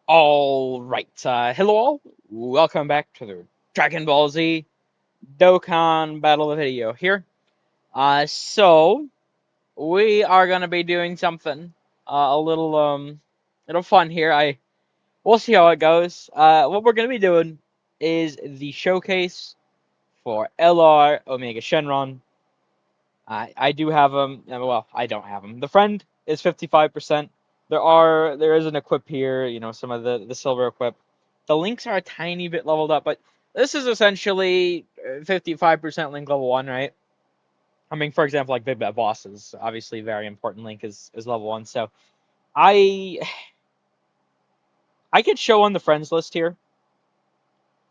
Alright, hello all, welcome back to the Dragon Ball Z Dokkan Battle video here. So, we are gonna be doing something, little fun here. We'll see how it goes. What we're gonna be doing is the showcase for LR Omega Shenron. I do have them, well, I don't have them. The friend is 55%. There is an equip here, some of the silver equip. The links are a tiny bit leveled up, but this is essentially 55% link level 1, right? I mean, for example, like Big Bad Boss is obviously very important link is level 1. So I could show on the friends list here.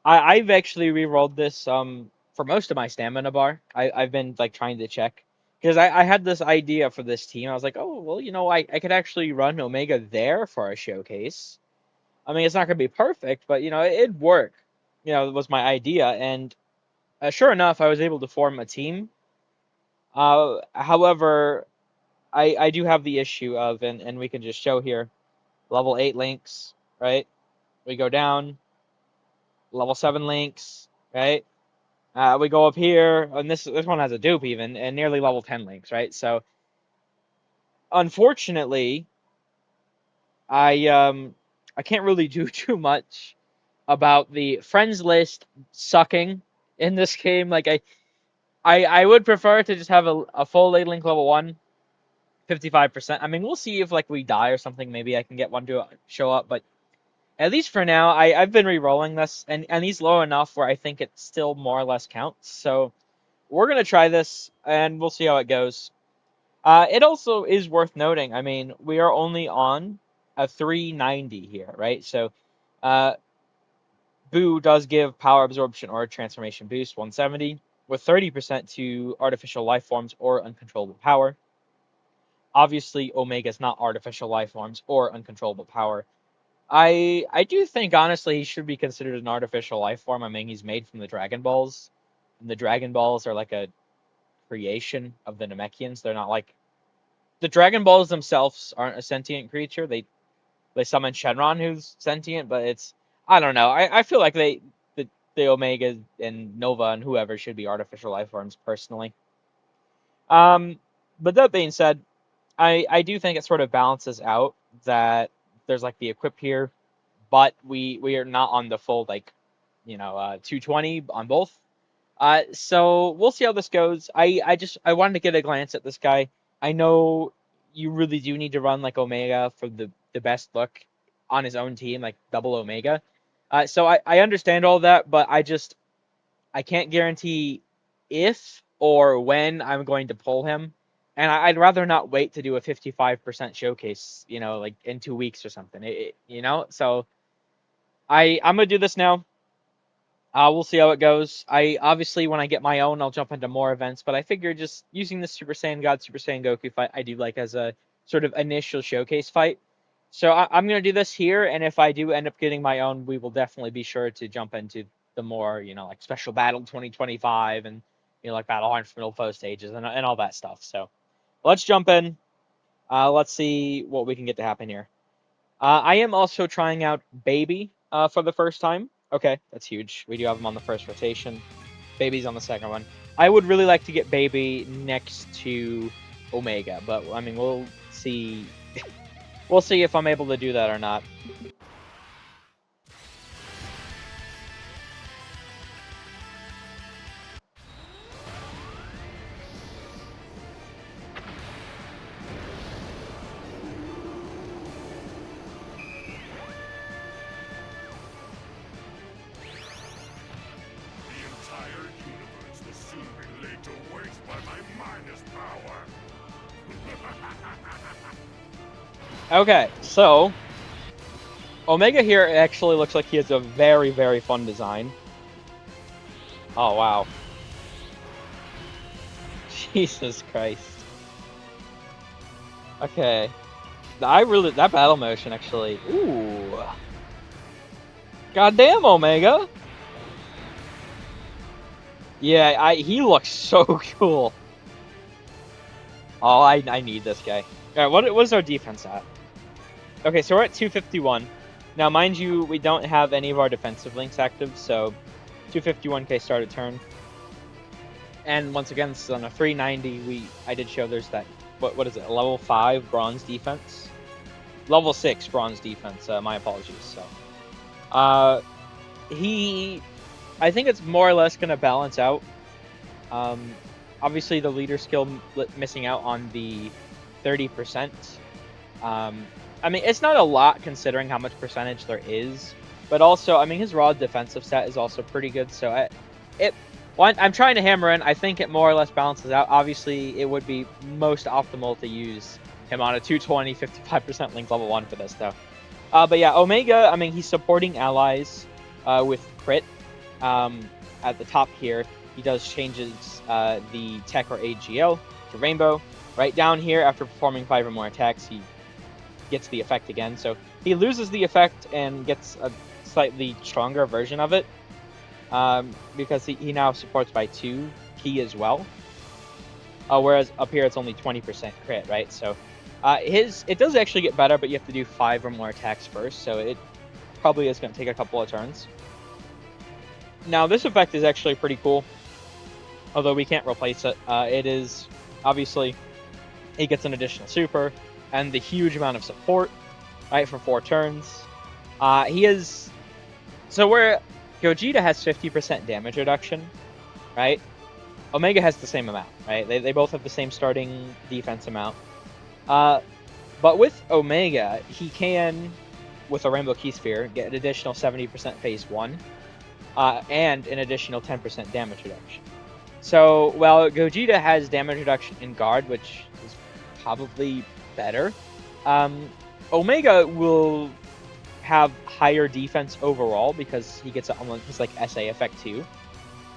I've actually re-rolled this for most of my stamina bar. I've been like trying to check because I had this idea for this team. I was like, oh well, I could actually run Omega there for a showcase. I mean, it's not gonna be perfect, but it'd work. It was my idea, and sure enough, I was able to form a team. However, I do have the issue of, and we can just show here, level 8 links, right? We go down, level 7 links, right? We go up here, and this one has a dupe even, and nearly level 10 links, right? So, unfortunately, I can't really do too much about the friends list sucking in this game. Like I would prefer to just have a full late link level 1, 55%. I mean, we'll see if like we die or something. Maybe I can get one to show up, but at least for now, I've been re-rolling this, and he's low enough where I think it still more or less counts. So we're gonna try this, and we'll see how it goes. It also is worth noting. I mean, we are only on a 390 here, right? So, uh, Boo does give power absorption or transformation boost 170 with 30% to artificial life forms or uncontrollable power. Obviously, Omega is not artificial life forms or uncontrollable power. I do think honestly he should be considered an artificial life form. I mean, he's made from the Dragon Balls, and the Dragon Balls are like a creation of the Namekians. They're not like the Dragon Balls themselves aren't a sentient creature. They summon Shenron, who's sentient, but it's I don't know. I feel like the Omega and Nova and whoever should be artificial life forms personally. But that being said, I do think it sort of balances out that there's like the equip here, but we are not on the full like 220 on both. So we'll see how this goes. I wanted to get a glance at this guy. I know you really do need to run like Omega for the best look on his own team, like double Omega. So I understand all that, but I can't guarantee if or when I'm going to pull him. And I'd rather not wait to do a 55% showcase, like in 2 weeks or something. So I'm gonna do this now. We'll see how it goes. I obviously, when I get my own, I'll jump into more events. But I figure just using the Super Saiyan God, Super Saiyan Goku fight, I do like as a sort of initial showcase fight. So I'm gonna do this here, and if I do end up getting my own, we will definitely be sure to jump into the more, like Special Battle 2025 and like Battle Harn for Middle Foe stages and all that stuff. So let's jump in. Let's see what we can get to happen here. I am also trying out Baby for the first time. Okay, that's huge. We do have him on the first rotation. Baby's on the second one. I would really like to get Baby next to Omega, but I mean, we'll see. We'll see if I'm able to do that or not. Okay, so Omega here actually looks like he has a very, very fun design. Oh, wow. Jesus Christ. Okay. That battle motion actually, ooh. Goddamn, Omega. Yeah, he looks so cool. Oh, I need this guy. Alright, what is our defense at? Okay, so we're at 251. Now, mind you, we don't have any of our defensive links active, so 251k start a turn. And once again, this is on a 390. I did show there's that, what is it, a level 5 bronze defense? Level 6 bronze defense, my apologies. So, I think it's more or less going to balance out. Obviously, the leader skill missing out on the 30%. I mean, it's not a lot considering how much percentage there is, but also, I mean, his raw defensive stat is also pretty good. So I'm trying to hammer in. I think it more or less balances out. Obviously, it would be most optimal to use him on a 220, 55% link level 1 for this, though. But yeah, Omega, I mean, he's supporting allies with crit. At the top here, he does changes the tech or AGL to Rainbow. Right down here, after performing 5 or more attacks, he gets the effect again. So he loses the effect and gets a slightly stronger version of it. Because he now supports by 2 key as well. Whereas up here it's only 20% crit, right? So it does actually get better, but you have to do 5 or more attacks first, so it probably is going to take a couple of turns. Now this effect is actually pretty cool, although we can't replace it. It is, obviously, he gets an additional super, and the huge amount of support, right, for 4 turns. So where Gogeta has 50% damage reduction, right? Omega has the same amount, right? They both have the same starting defense amount. But with Omega, he can, with a Rainbow Key Sphere, get an additional 70% phase 1, and an additional 10% damage reduction. So, while Gogeta has damage reduction in guard, which is probably better, Omega will have higher defense overall because he gets his like SA effect too,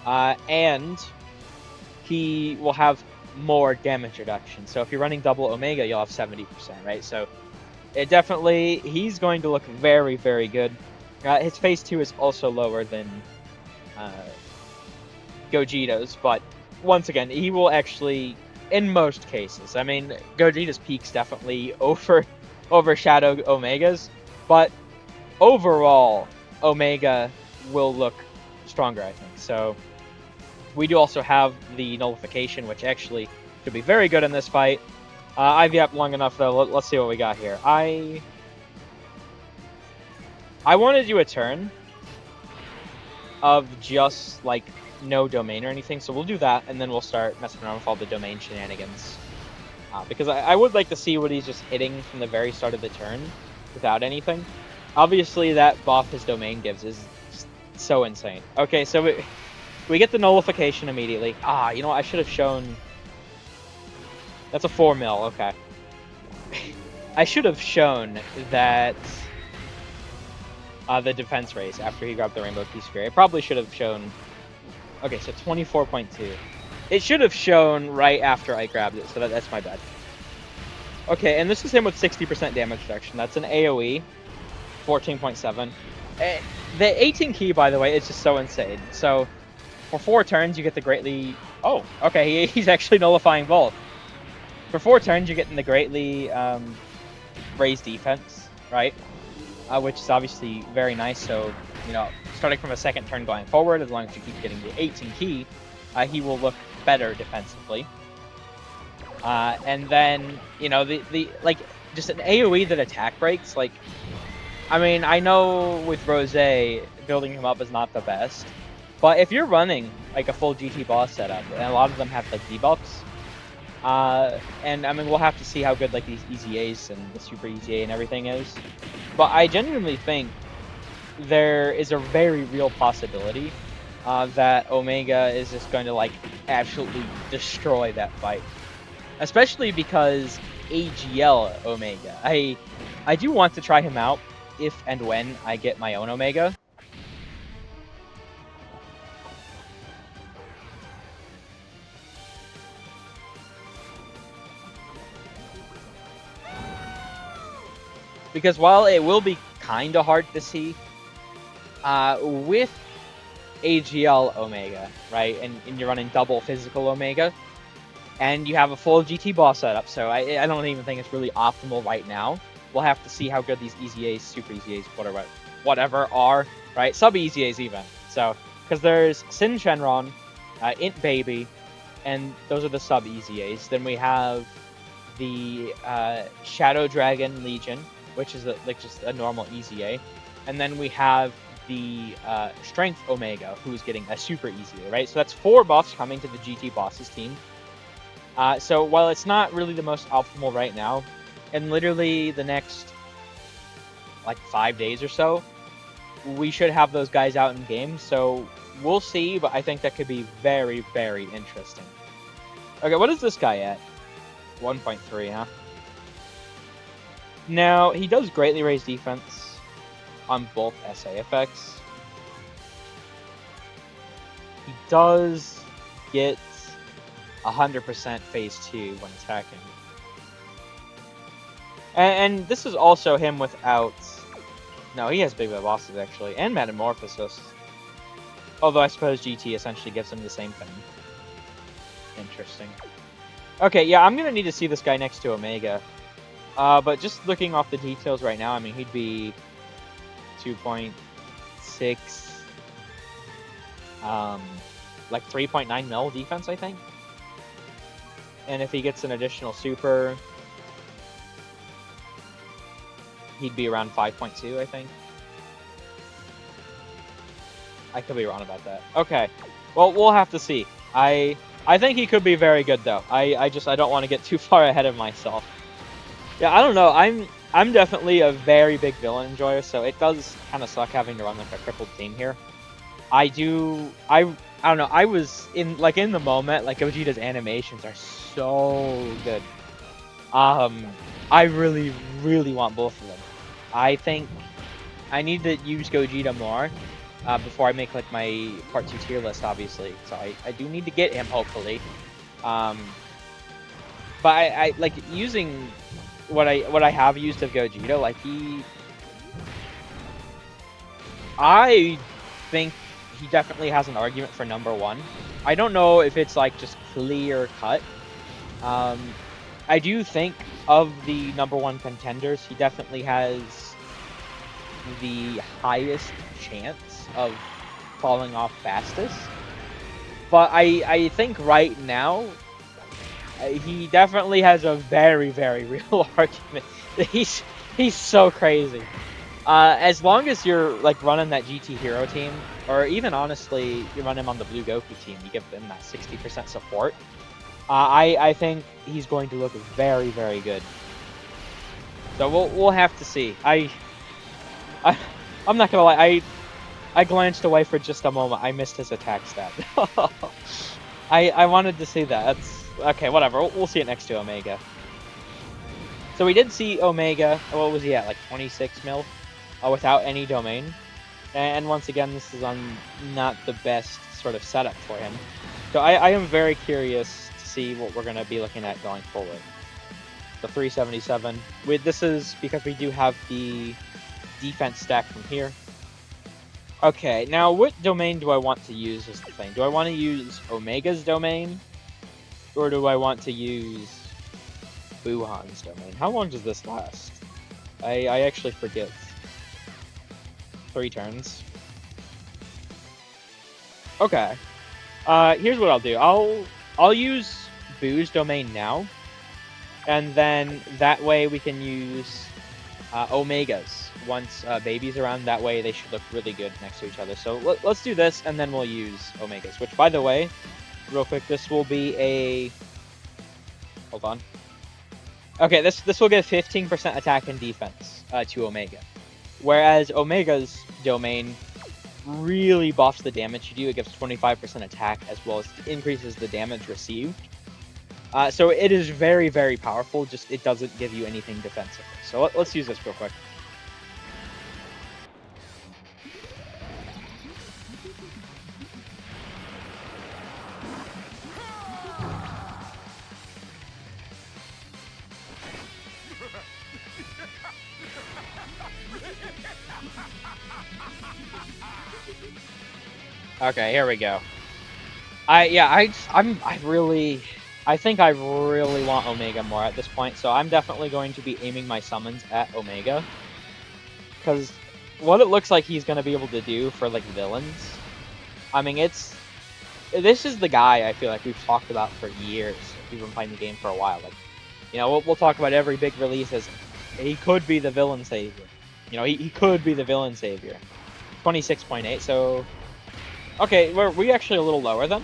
and he will have more damage reduction. So if you're running double Omega, you'll have 70%, right? So he's going to look very, very good. His phase 2 is also lower than Gogeta's, but once again, he will actually, in most cases, I mean, Gogeta's peaks definitely overshadow Omega's, but overall, Omega will look stronger, I think. So we do also have the nullification, which actually could be very good in this fight. I've yapped long enough, though. Let's see what we got here. I want to do a turn of just, like, no domain or anything, so we'll do that, and then we'll start messing around with all the domain shenanigans. Because I would like to see what he's just hitting from the very start of the turn without anything. Obviously, that buff his domain gives is so insane. Okay, so we get the nullification immediately. You know what? I should have shown... That's a 4 mil, okay. I should have shown that the defense raise after he grabbed the Rainbow Key Sphere. It probably should have shown... Okay, so 24.2. It should have shown right after I grabbed it, so that's my bad. Okay, and this is him with 60% damage reduction. That's an AoE, 14.7. The 18 key, by the way, is just so insane. So, for 4 turns, you get the greatly... Oh, okay, he's actually nullifying both. For 4 turns, you're getting the greatly raised defense, right? Which is obviously very nice. So, you know, starting from a second turn going forward, as long as you keep getting the 18 key, he will look better defensively. And then, you know, like, just an AoE that attack breaks, like, I mean, I know with Rose, building him up is not the best, but if you're running, like, a full GT boss setup, and a lot of them have, like, debuffs, and, I mean, we'll have to see how good, like, these Easy Ace and the Super Easy A and everything is, but I genuinely think there is a very real possibility that Omega is just going to, like, absolutely destroy that fight. Especially because AGL Omega. I do want to try him out if and when I get my own Omega. Because while it will be kind of hard to see, with AGL Omega, right, and you're running double physical Omega, and you have a full GT boss setup, so I don't even think it's really optimal right now. We'll have to see how good these EZAs, Super EZAs, whatever are, right? Sub EZAs even. So, because there's Sin Shenron, Int Baby, and those are the sub EZAs. Then we have the Shadow Dragon Legion, which is just a normal EZA. And then we have the Strength Omega, who's getting a Super EZA, right? So that's 4 buffs coming to the GT Bosses team. So while it's not really the most optimal right now, in literally the next like 5 days or so, we should have those guys out in game. So we'll see, but I think that could be very, very interesting. Okay, what is this guy at? 1.3, huh? Now, he does greatly raise defense on both SA effects. He does get 100% phase 2 when attacking. And this is also him without... No, he has Big Bad Bosses, actually, and Metamorphosis. Although I suppose GT essentially gives him the same thing. Interesting. Okay, yeah, I'm gonna need to see this guy next to Omega. But just looking off the details right now, I mean, he'd be 2.6... like 3.9 mil defense, I think. And if he gets an additional super, he'd be around 5.2, I think. I could be wrong about that. Okay. Well, we'll have to see. I think he could be very good, though. I don't want to get too far ahead of myself. Yeah, I don't know. I'm definitely a very big villain enjoyer, so it does kind of suck having to run like a crippled team here. I don't know. I was in the moment, like Gogeta's animations are so good. I really, really want both of them. I think I need to use Gogeta more before I make like my part 2 tier list, obviously. So I do need to get him, hopefully. But I like using what I have used of Gogeta. Like I think he definitely has an argument for number 1. I don't know if it's like just clear cut. I do think of the number 1 contenders, he definitely has the highest chance of falling off fastest. But I think right now, he definitely has a very, very real argument. He's so crazy. As long as you're like running that GT Hero team, or even honestly, you run him on the Blue Goku team, you give him that 60% support. I think he's going to look very, very good. So we'll have to see. I'm not gonna lie. I glanced away for just a moment. I missed his attack stat. I wanted to see that. That's okay. Whatever. We'll see it next to Omega. So we did see Omega. What was he at? Like 26 mil, without any domain. And once again, this is on not the best sort of setup for him. So I am very curious to see what we're going to be looking at going forward. The 377. This is because we do have the defense stack from here. Okay, now what domain do I want to use as the thing? Do I want to use Omega's domain? Or do I want to use Buhan's domain? How long does this last? I actually forget. 3 turns. Okay. Here's what I'll do. I'll use Boo's domain now. And then that way we can use Omega's once Baby's around. That way they should look really good next to each other. So let's do this, and then we'll use Omega's. Which, by the way, real quick, this will be a... Hold on. Okay, this will give 15% attack and defense to Omega. Whereas Omega's domain really buffs the damage you do. It gives 25% attack as well as increases the damage received. So it is very, very powerful, just it doesn't give you anything defensively. So let's use this real quick. Okay, here we go. I really I think I really want Omega more at this point, so I'm definitely going to be aiming my summons at Omega. Because what it looks like he's going to be able to do for, like, villains, I mean, this is the guy I feel like we've talked about for years. We've been playing the game for a while. Like, we'll talk about every big release as he could be the villain savior. He could be the villain savior. 26.8, so... Okay, we actually a little lower then?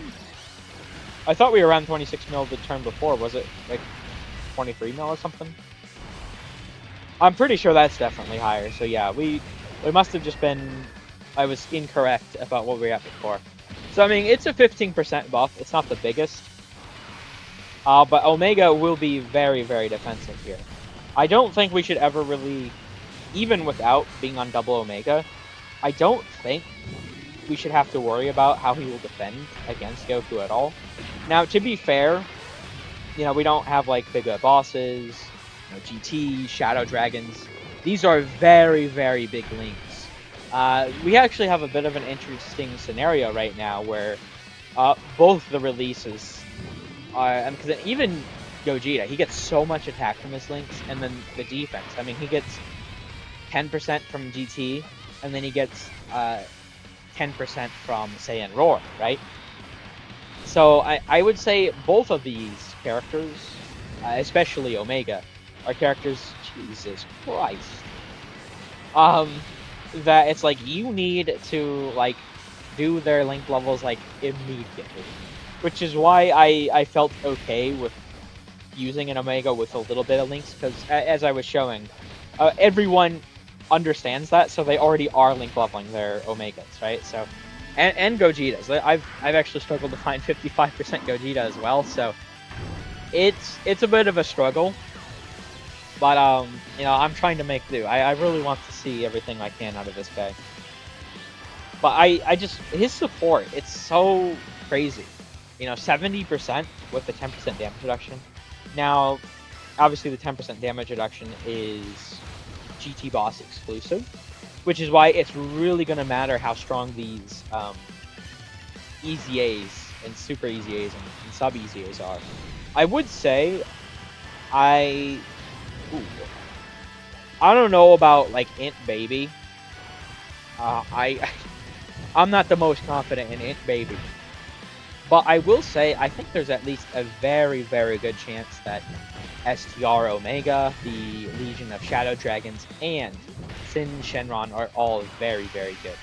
I thought we were around 26 mil the turn before. Was it, like, 23 mil or something? I'm pretty sure that's definitely higher. So yeah, we must have just been... I was incorrect about what we were at before. So, I mean, it's a 15% buff. It's not the biggest. But Omega will be very, very defensive here. I don't think we should ever really, even without being on double Omega, I don't think we should have to worry about how he will defend against Goku at all. Now, to be fair, we don't have, like, big bosses, GT, Shadow Dragons. These are very, very big links. We actually have a bit of an interesting scenario right now where both the releases are, because even Gogeta, he gets so much attack from his links, and then the defense. I mean, he gets 10% from GT, and then he gets 10% from Saiyan Roar, right? So I would say both of these characters, especially Omega, are characters, Jesus Christ, that it's like you need to, like, do their link levels, like, immediately. Which is why I felt okay with using an Omega with a little bit of links, because as I was showing, everyone understands that, so they already are link leveling their Omegas, right? So, and Gogetas. I've actually struggled to find 55% Gogeta as well, so it's a bit of a struggle. But I'm trying to make do. I really want to see everything I can out of this guy. But I just, his support, it's so crazy. 70% with the 10% damage reduction. Now, obviously the 10% damage reduction is GT boss exclusive, which is why it's really going to matter how strong these EZAs and super EZAs and sub EZAs are. I would say I don't know about, like, Int Baby. I'm not the most confident in Int Baby. But I will say, I think there's at least a very, very good chance that STR Omega, the Legion of Shadow Dragons, and Sin Shenron are all very, very good.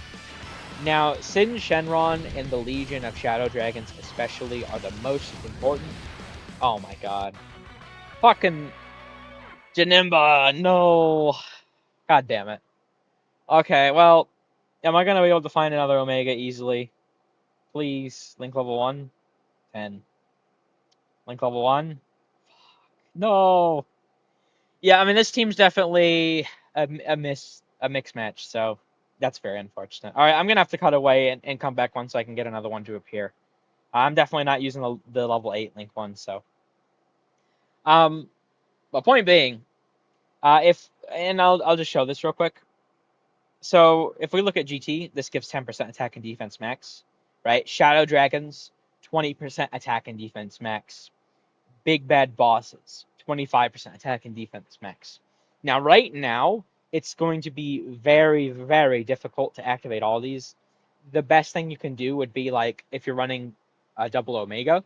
Now, Sin Shenron and the Legion of Shadow Dragons especially are the most important. Oh my god. Fucking Janimba, no. God damn it. Okay, well, am I going to be able to find another Omega easily? Please, link level 1. 10. Link level 1. No. Yeah, I mean, this team's definitely a mixed match, so that's very unfortunate. All right, I'm going to have to cut away and come back once I can get another one to appear. I'm definitely not using the level 8 link one, so. But point being, and I'll just show this real quick. So if we look at GT, this gives 10% attack and defense max, right? Shadow Dragons, 20% attack and defense max. Big Bad Bosses, 25% attack and defense max. Now, right now, it's going to be very, very difficult to activate all these. The best thing you can do would be, like, if you're running double Omega,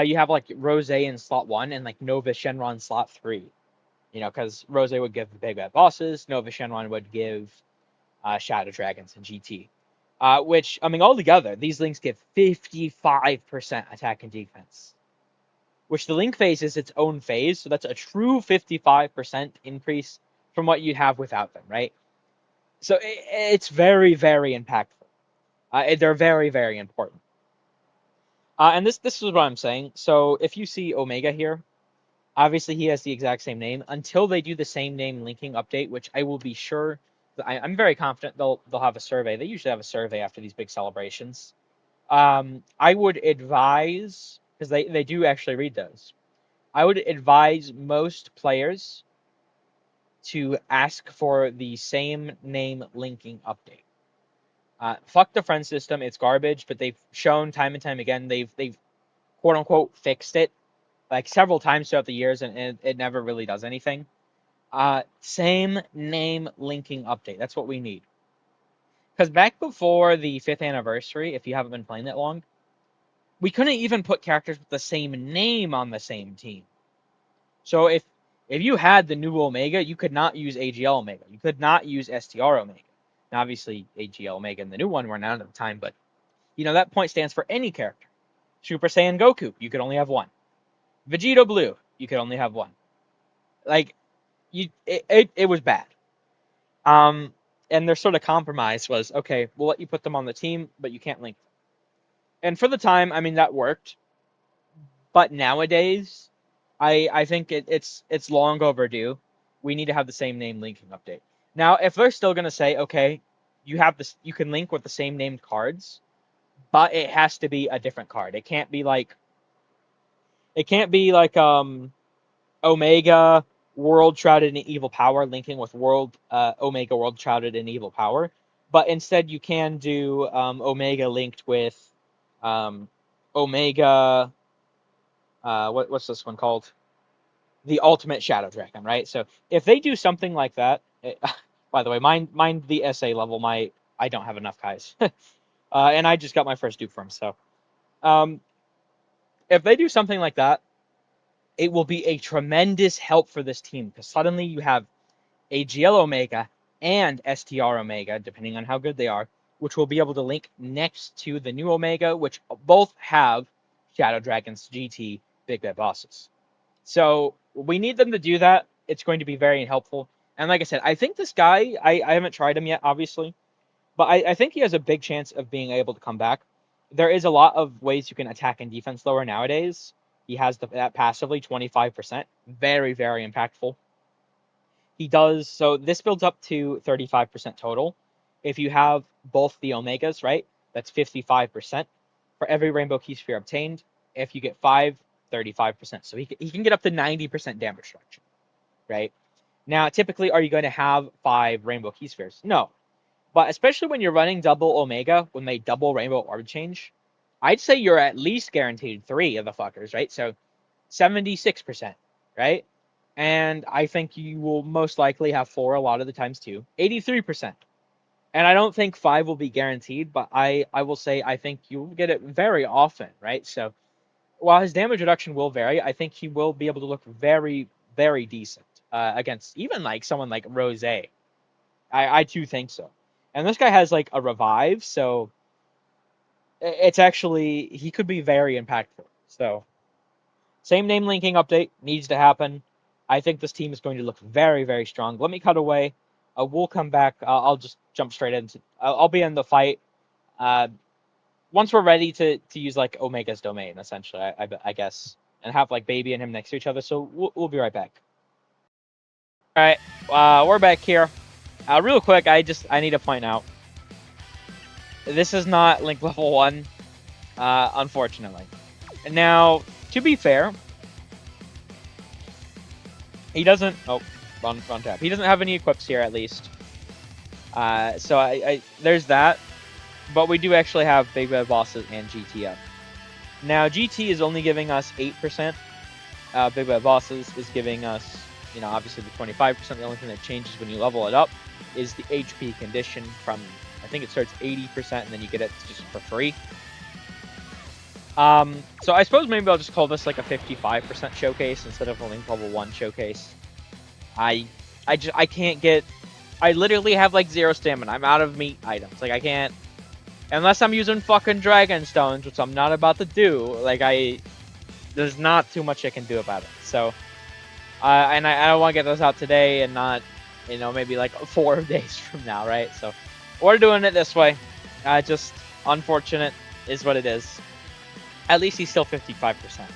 you have, like, Rose in slot 1 and, like, Nova Shenron slot 3. Because Rose would give the Big Bad Bosses, Nova Shenron would give Shadow Dragons and GT. Which, I mean, altogether, these links give 55% attack and defense. Which the link phase is its own phase, so that's a true 55% increase from what you'd have without them, right? So it's very, very impactful. They're very, very important. And this is what I'm saying. So if you see Omega here, obviously he has the exact same name. Until they do the same name linking update, which I will be sure, I'm very confident they'll have a survey. They usually have a survey after these big celebrations. I would advise, because they do actually read those, I would advise most players to ask for the same name linking update. Fuck the friend system, it's garbage, but they've shown time and time again they've quote unquote fixed it like several times throughout the years, and it never really does anything. Same name linking update. That's what we need. Because back before the 5th anniversary, if you haven't been playing that long, we couldn't even put characters with the same name on the same team. So if you had the new Omega, you could not use AGL Omega. You could not use STR Omega. Now, obviously, AGL Omega and the new one were not at the time, but that point stands for any character. Super Saiyan Goku, you could only have one. Vegeta Blue, you could only have one. Like, it was bad. And their sort of compromise was, okay, we'll let you put them on the team, but you can't link them. And for the time, I mean, that worked. But nowadays, I think it's long overdue. We need to have the same name linking update. Now, if they're still gonna say, okay, you can link with the same named cards, but it has to be a different card. It can't be like Omega World Shrouded in Evil Power linking with Omega World Shrouded in Evil Power, but instead you can do Omega linked with Omega. What's this one called? The Ultimate Shadow Dragon, right? So if they do something like that, by the way, mind the SA level. I don't have enough guys, and I just got my first dupe from. So, if they do something like that, it will be a tremendous help for this team because suddenly you have AGL Omega and STR Omega, depending on how good they are, which will be able to link next to the new Omega, which both have Shadow Dragons GT Big Bad Bosses. So we need them to do that. It's going to be very helpful. And like I said, I think this guy, I haven't tried him yet, obviously, but I think he has a big chance of being able to come back. There is a lot of ways you can attack and defense lower nowadays. He has that passively 25%. Very, very impactful. He does, so this builds up to 35% total. If you have both the Omegas, right, that's 55%. For every Rainbow Key Sphere obtained, if you get 5, 35%. So he can get up to 90% damage reduction, right? Now, typically, are you going to have 5 Rainbow Key Spheres? No. But especially when you're running double Omega, when they double Rainbow Orb Change, I'd say you're at least guaranteed 3 of the fuckers, right? So 76%, right? And I think you will most likely have 4 a lot of the times too. 83%. And I don't think 5 will be guaranteed, but I will say I think you'll get it very often, right? So while his damage reduction will vary, I think he will be able to look very, very decent against even like someone like Rose. I too think so. And this guy has like a revive, so it's actually, he could be very impactful. So same name linking update needs to happen. I think this team is going to look very, very strong. Let me cut away. We'll come back. I'll just jump straight into. I'll be in the fight. Once we're ready to use like Omega's domain, essentially, I guess, and have like Baby and him next to each other. So we'll be right back. All right, we're back here. Real quick, I need to point out, this is not Link level 1, unfortunately. Now, to be fair, he doesn't. Oh, wrong tap. He doesn't have any equips here, at least. So I there's that. But we do actually have Big Bad Bosses and GT up. Now, GT is only giving us 8%. Big Bad Bosses is giving us, obviously the 25%. The only thing that changes when you level it up is the HP condition from, I think it starts 80%, and then you get it just for free. So I suppose maybe I'll just call this like a 55% showcase instead of a Link level 1 showcase. I can't get, I literally have like 0 stamina. I'm out of meat items. Like I can't, unless I'm using fucking Dragon Stones, which I'm not about to do. Like there's not too much I can do about it. So, and I don't want to get those out today and not, maybe like 4 days from now, right? So we're doing it this way. Just unfortunate is what it is. At least he's still 55%.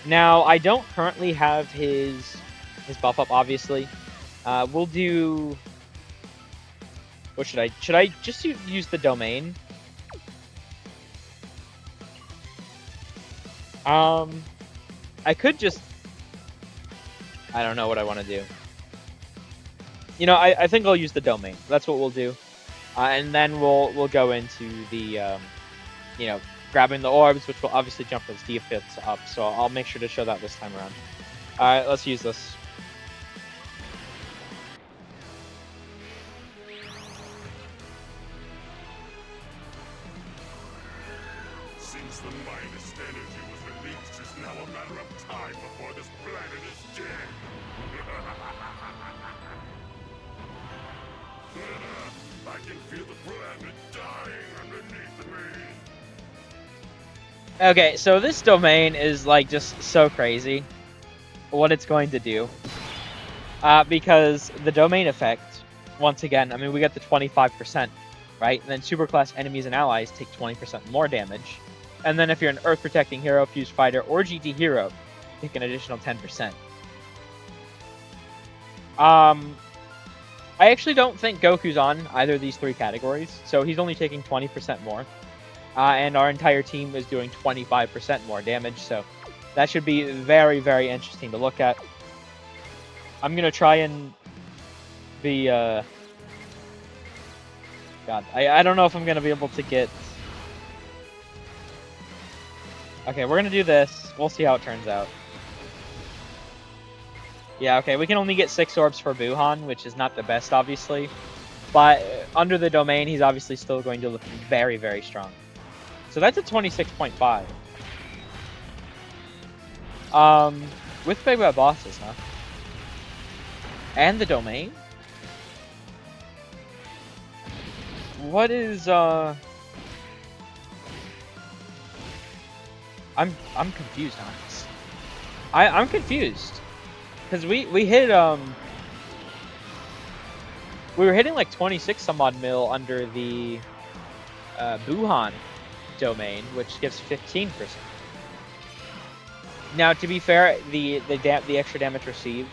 Now, I don't currently have his buff up, obviously. We'll do... What should I... Should I just use the domain? I could just... I don't know what I want to do. I think I'll use the domain. That's what we'll do. And then we'll go into the, grabbing the orbs, which will obviously jump his defense up. So I'll make sure to show that this time around. All right, let's use this. Since the minus energy was released, it's now a matter of time before this planet is dead. I can feel the planet dying underneath me. Okay, so this domain is like just so crazy what it's going to do. Because the domain effect, once again, I mean, we get the 25%, right? And then superclass enemies and allies take 20% more damage. And then if you're an Earth Protecting Hero, Fused Fighter, or GT Hero, take an additional 10%. I actually don't think Goku's on either of these three categories, so he's only taking 20% more. And our entire team is doing 25% more damage, so that should be very, very interesting to look at. I'm gonna try and be, God, I don't know if I'm gonna be able to get... Okay, we're gonna do this. We'll see how it turns out. Yeah, okay, we can only get 6 orbs for Buhan, which is not the best, obviously. But under the domain, he's obviously still going to look very, very strong. So that's a 26.5. With Big Bad Bosses, huh? And the domain? What is, I'm confused on this. I'm confused. Because we hit, we were hitting like 26 some odd mil under the Buhan domain, which gives 15%. Now, to be fair, the extra damage received,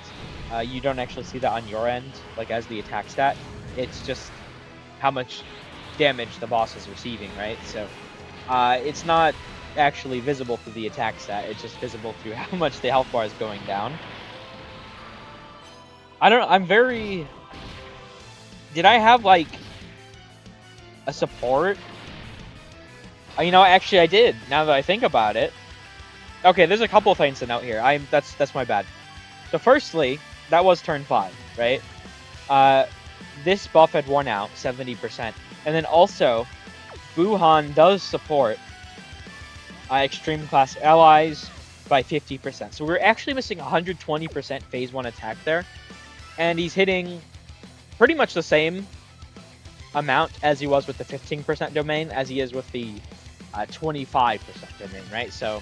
you don't actually see that on your end, like as the attack stat. It's just how much damage the boss is receiving, right? So it's not actually visible through the attack stat. It's just visible through how much the health bar is going down. I don't know. I'm very... Did I have, like, a support? You know, actually I did, now that I think about it. Okay, there's a couple things to note here. That's my bad. So firstly, that was turn 5, right? This buff had worn out, 70%. And then also, Buhan does support extreme class allies by 50%. So we're actually missing 120% phase 1 attack there. And he's hitting pretty much the same amount as he was with the 15% domain as he is with the 25% domain, right? So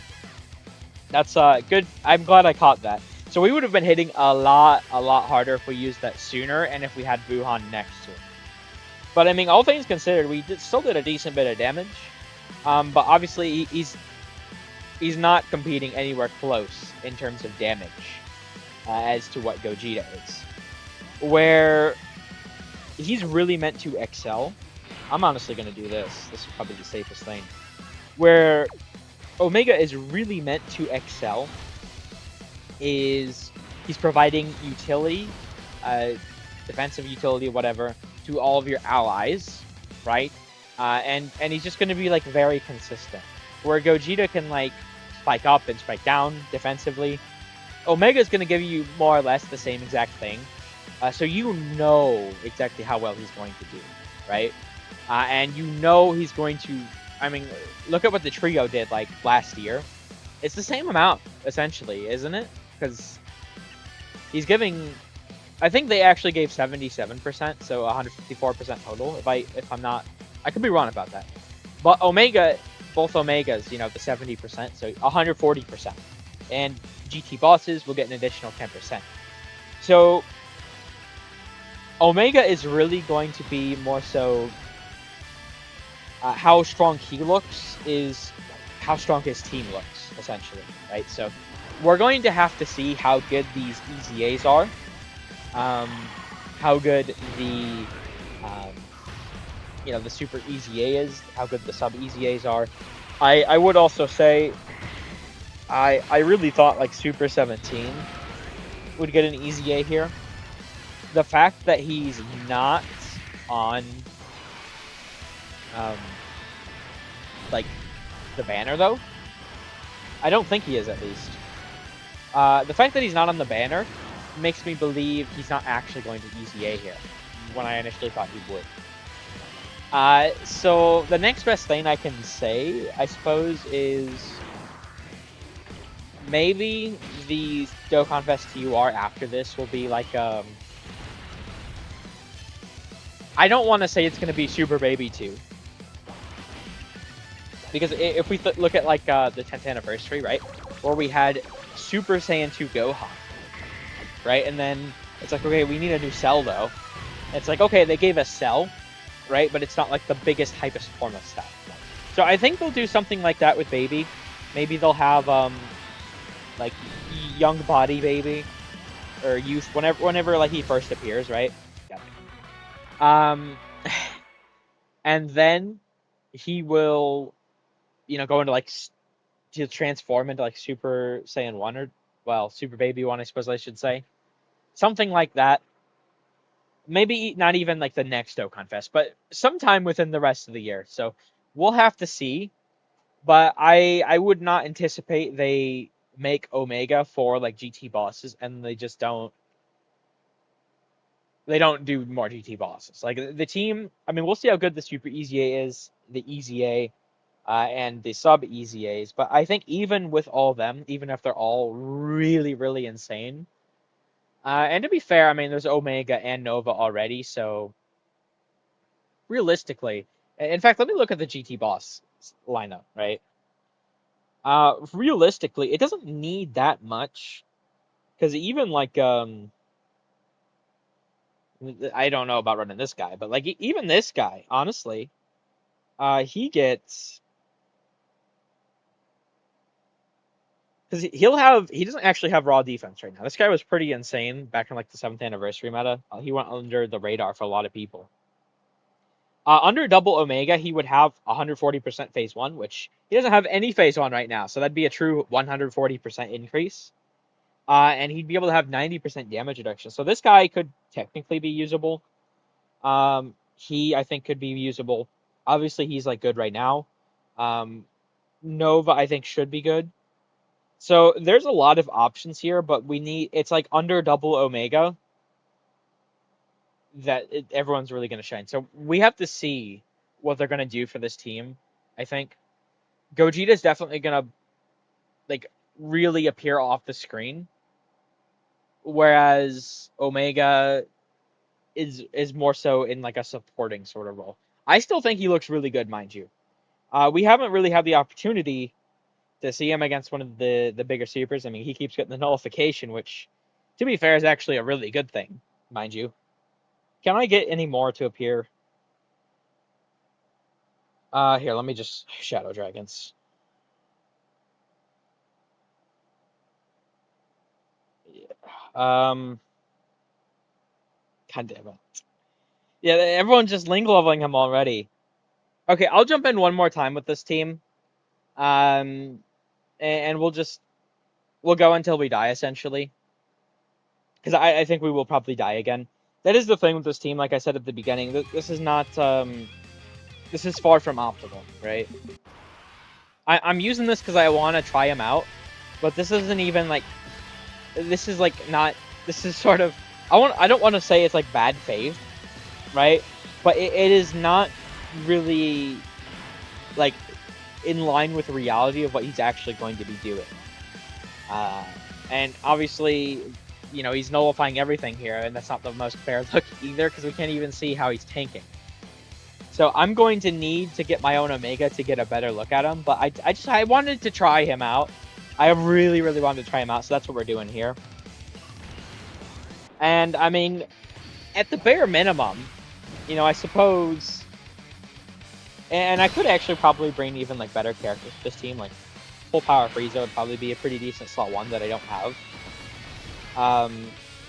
that's good. I'm glad I caught that. So we would have been hitting a lot harder if we used that sooner and if we had Buhan next to it. But I mean, all things considered, we still did a decent bit of damage. But obviously, he's not competing anywhere close in terms of damage as to what Gogeta is. Where he's really meant to excel. I'm honestly going to do this. This is probably the safest thing. Where Omega is really meant to excel is he's providing utility, defensive utility, whatever, to all of your allies, right? And he's just going to be like very consistent. Where Gogeta can like spike up and spike down defensively, Omega is going to give you more or less the same exact thing. So you know exactly how well he's going to do, right? And you know he's going to... I mean, look at what the trio did like last year. It's the same amount, essentially, isn't it? Because he's giving... I think they actually gave 77%, so 154% total. If I'm not... I could be wrong about that. But Omega, both Omegas, you know, the 70%, so 140%. And GT bosses will get an additional 10%. So Omega is really going to be more so how strong he looks is how strong his team looks, essentially, right? So we're going to have to see how good these EZAs are, how good the you know, the super EZA is, how good the sub EZAs are. I would also say I really thought like Super 17 would get an EZA here. The fact that he's not on like the banner, though. I don't think he is, at least. The fact that he's not on the banner makes me believe he's not actually going to EZA here, when I initially thought he would. So the next best thing I can say, I suppose, is maybe the Dokkan Fest TUR after this will be like, I don't want to say it's going to be Super Baby 2. Because if we look at like the 10th anniversary, right, where we had Super Saiyan 2 Gohan, right, and then it's like, okay, we need a new Cell though. It's like, okay, they gave us Cell, right, but it's not like the biggest, hypest form of Cell. So I think they'll do something like that with Baby. Maybe they'll have like young body Baby or youth whenever like he first appears, right? And then he will, go into like to transform into like Super Saiyan 1 or, well, Super Baby 1, I suppose I should say. Something like that. Maybe not even like the next Dokkan Fest, but sometime within the rest of the year. So we'll have to see. But I would not anticipate they make Omega for like GT bosses and they don't do more GT bosses. Like the team, I mean, we'll see how good the Super EZA is, the EZA, and the sub EZAs. But I think even with all of them, even if they're all really, really insane, and to be fair, I mean, there's Omega and Nova already, so realistically, in fact, let me look at the GT boss lineup, right? Realistically, it doesn't need that much, because even like I don't know about running this guy, but like even this guy, honestly, he gets, because he doesn't actually have raw defense right now. This guy was pretty insane back in like the 7th anniversary meta. He went under the radar for a lot of people. Under double Omega, he would have 140% phase 1, which he doesn't have any phase 1 right now, so that'd be a true 140% increase. And he'd be able to have 90% damage reduction. So this guy could technically be usable. He, I think, could be usable. Obviously, he's like good right now. Nova, I think, should be good. So there's a lot of options here, but it's like under double Omega that everyone's really going to shine. So we have to see what they're going to do for this team, I think. Gogeta's definitely going to like really appear off the screen, whereas Omega is more so in like a supporting sort of role. I still think he looks really good, mind you. We haven't really had the opportunity to see him against one of the bigger supers. I mean, he keeps getting the nullification, which, to be fair, is actually a really good thing, mind you. Can I get any more to appear? Here, let me just Shadow Dragons. Yeah. God damn it. Yeah, everyone's just link leveling him already. Okay, I'll jump in one more time with this team. And we'll go until we die, essentially. Because I think we will probably die again. That is the thing with this team, like I said at the beginning. This is not, this is far from optimal, right? I'm using this because I want to try him out, but this isn't even, like, this is, like, not, this is sort of, I don't want to say it's, like, bad faith, right? But it is not really, like, in line with the reality of what he's actually going to be doing. And obviously, he's nullifying everything here, and that's not the most fair look either, because we can't even see how he's tanking. So I'm going to need to get my own Omega to get a better look at him, but I wanted to try him out. I really, really wanted to try him out, so that's what we're doing here. And, I mean, at the bare minimum, I suppose, and I could actually probably bring even, like, better characters to this team, like, Full Power Frieza would probably be a pretty decent slot 1 that I don't have.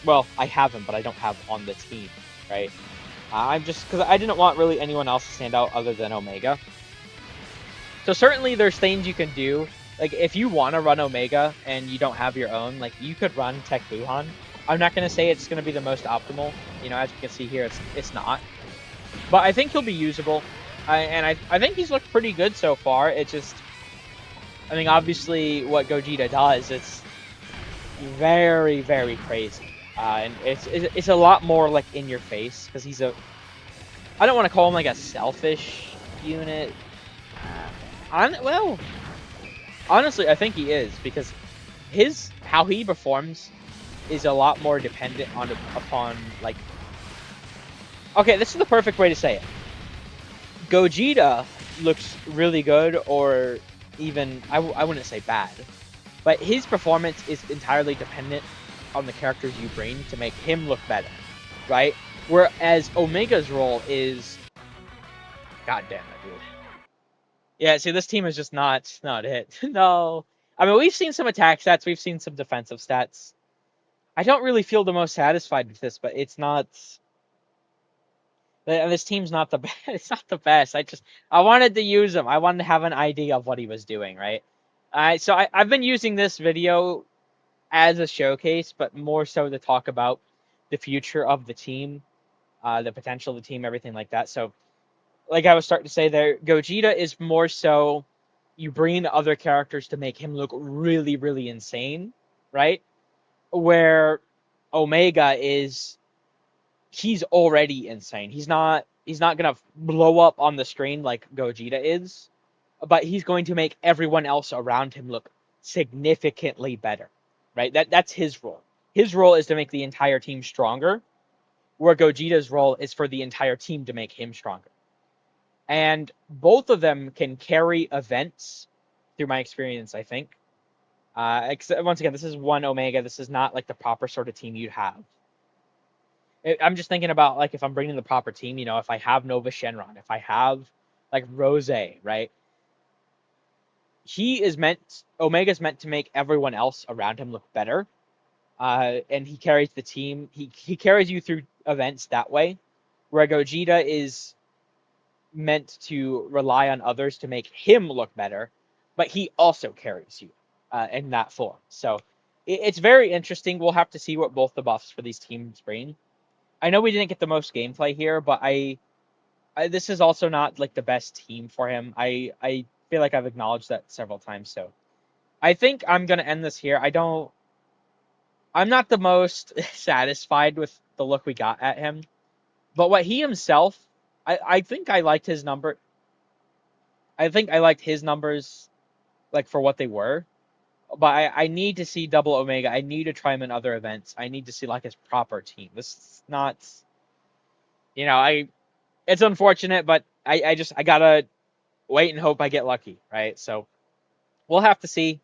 Well, I have him, but I don't have on the team, right? I'm just, because I didn't want really anyone else to stand out other than Omega. So certainly there's things you can do. Like, if you want to run Omega and you don't have your own, like, you could run Tech Buhan. I'm not going to say it's going to be the most optimal. As you can see here, it's not. But I think he'll be usable. I think he's looked pretty good so far. It's just, I mean, obviously, what Gogeta does, it's very, very crazy. And it's a lot more like in your face because he's a. I don't want to call him like a selfish unit. Well, honestly, I think he is because how he performs is a lot more dependent upon like. Okay, this is the perfect way to say it. Gogeta looks really good, or even I wouldn't say bad, but his performance is entirely dependent on the characters you bring to make him look better, right? Whereas Omega's role is, god damn it, dude. Yeah, see, this team is just not it. No, I mean we've seen some attack stats, we've seen some defensive stats. I don't really feel the most satisfied with this, but it's not. This team's not the best. It's not the best. I wanted to use him. I wanted to have an idea of what he was doing, right? So I've been using this video as a showcase, but more so to talk about the future of the team, the potential of the team, everything like that. So, like I was starting to say there, Gogeta is more so you bring in other characters to make him look really, really insane, right? Where Omega is he's already insane. He's not gonna blow up on the screen like Gogeta is, but he's going to make everyone else around him look significantly better. Right? That's his role. His role is to make the entire team stronger, where Gogeta's role is for the entire team to make him stronger. And both of them can carry events through my experience, I think. Once again, this is one Omega. This is not like the proper sort of team you'd have. I'm just thinking about like if I'm bringing the proper team, if I have Nova Shenron, if I have like Rose, right? Omega's meant to make everyone else around him look better. And he carries the team. He carries you through events that way. Where Gogeta is meant to rely on others to make him look better, but he also carries you in that form. So it's very interesting. We'll have to see what both the buffs for these teams bring. I know we didn't get the most gameplay here, but this is also not like the best team for him. I feel like I've acknowledged that several times. So I think I'm gonna end this here. I'm not the most satisfied with the look we got at him, but what he himself, I think I liked his number. I think I liked his numbers like for what they were. But I need to see Double Omega. I need to try him in other events. I need to see like his proper team. This is not, I it's unfortunate, but I gotta wait and hope I get lucky, right? So we'll have to see.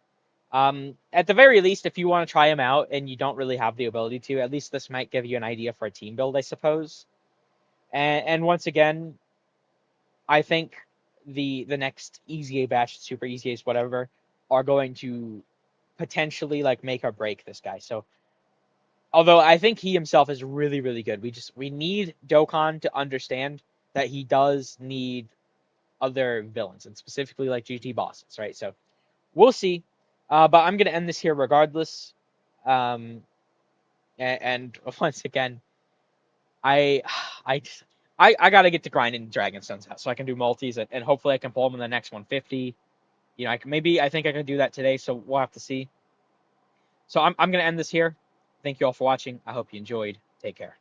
At the very least, if you want to try him out and you don't really have the ability to, at least this might give you an idea for a team build, I suppose. And once again, I think the next EZA batch, Super EZAs, whatever, are going to potentially like make or break this guy. So although I think he himself is really, really good, we need Dokkan to understand that he does need other villains and specifically like GT bosses, right? So we'll see. But I'm gonna end this here regardless. Um, and once again, I I I gotta get to grinding Dragonstone's house so I can do multis and hopefully I can pull him in the next 150. I think I can do that today, so we'll have to see. So I'm gonna end this here. Thank you all for watching. I hope you enjoyed. Take care.